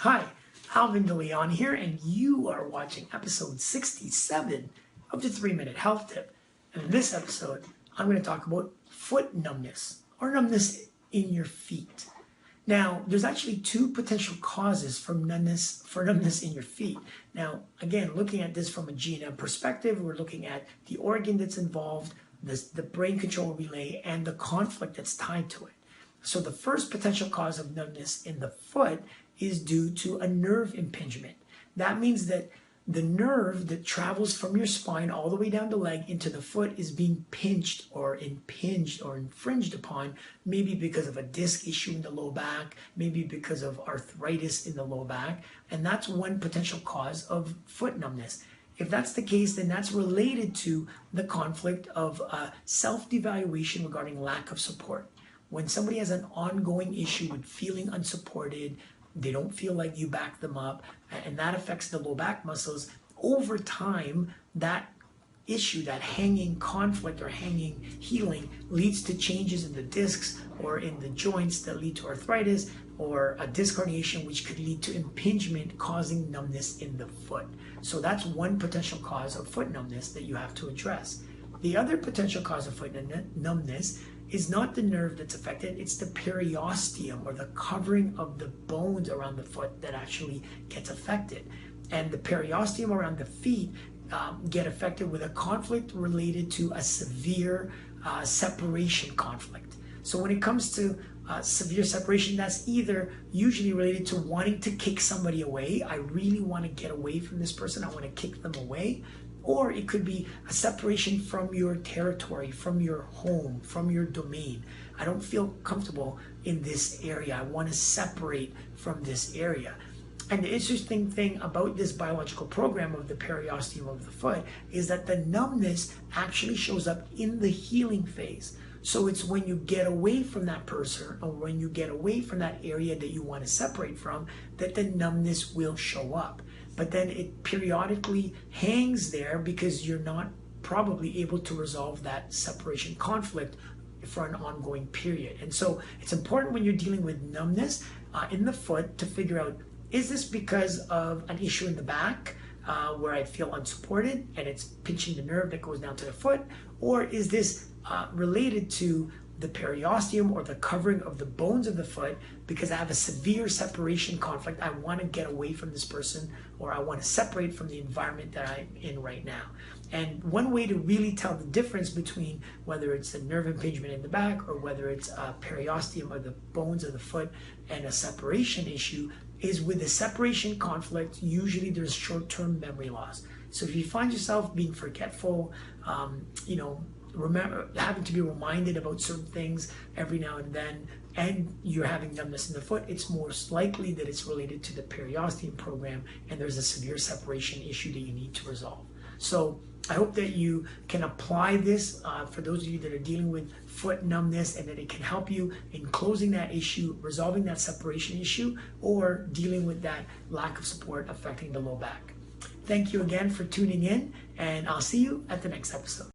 Hi, Alvin DeLeon here, and you are watching episode 67 of the 3-Minute Health Tip. And in this episode, I'm going to talk about foot numbness, or numbness in your feet. Now, there's actually two potential causes for numbness in your feet. Now, again, looking at this from a G&M perspective, we're looking at the organ that's involved, the brain control relay, and the conflict that's tied to it. So the first potential cause of numbness in the foot is due to a nerve impingement. That means that the nerve that travels from your spine all the way down the leg into the foot is being pinched or impinged or infringed upon, maybe because of a disc issue in the low back, maybe because of arthritis in the low back, and that's one potential cause of foot numbness. If that's the case, then that's related to the conflict of self-devaluation regarding lack of support. When somebody has an ongoing issue with feeling unsupported, they don't feel like you back them up, and that affects the low back muscles. Over time, that issue, that hanging conflict or hanging healing, leads to changes in the discs or in the joints that lead to arthritis or a disc herniation, which could lead to impingement causing numbness in the foot. So that's one potential cause of foot numbness that you have to address. The other potential cause of foot numbness is not the nerve that's affected, it's the periosteum, or the covering of the bones around the foot, that actually gets affected. And the periosteum around the feet get affected with a conflict related to a severe separation conflict. So when it comes to severe separation, that's either usually related to wanting to kick somebody away. I really want to get away from this person, I want to kick them away. Or it could be a separation from your territory, from your home, from your domain. I don't feel comfortable in this area. I want to separate from this area. And the interesting thing about this biological program of the periosteum of the foot is that the numbness actually shows up in the healing phase. So it's when you get away from that person, or when you get away from that area that you want to separate from, that the numbness will show up. But then it periodically hangs there because you're not probably able to resolve that separation conflict for an ongoing period. And so it's important when you're dealing with numbness in the foot to figure out, is this because of an issue in the back where I feel unsupported and it's pinching the nerve that goes down to the foot? Or is this related to the periosteum or the covering of the bones of the foot because I have a severe separation conflict? I want to get away from this person, or I want to separate from the environment that I'm in right now. And one way to really tell the difference between whether it's a nerve impingement in the back or whether it's a periosteum or the bones of the foot and a separation issue is with the separation conflict. Usually there's short-term memory loss. So if you find yourself being forgetful, remember having to be reminded about certain things every now and then, and you're having numbness in the foot, it's most likely that it's related to the periosteum program and there's a severe separation issue that you need to resolve. So I hope that you can apply this for those of you that are dealing with foot numbness, and that it can help you in closing that issue, resolving that separation issue, or dealing with that lack of support affecting the low back. Thank you again for tuning in, and I'll see you at the next episode.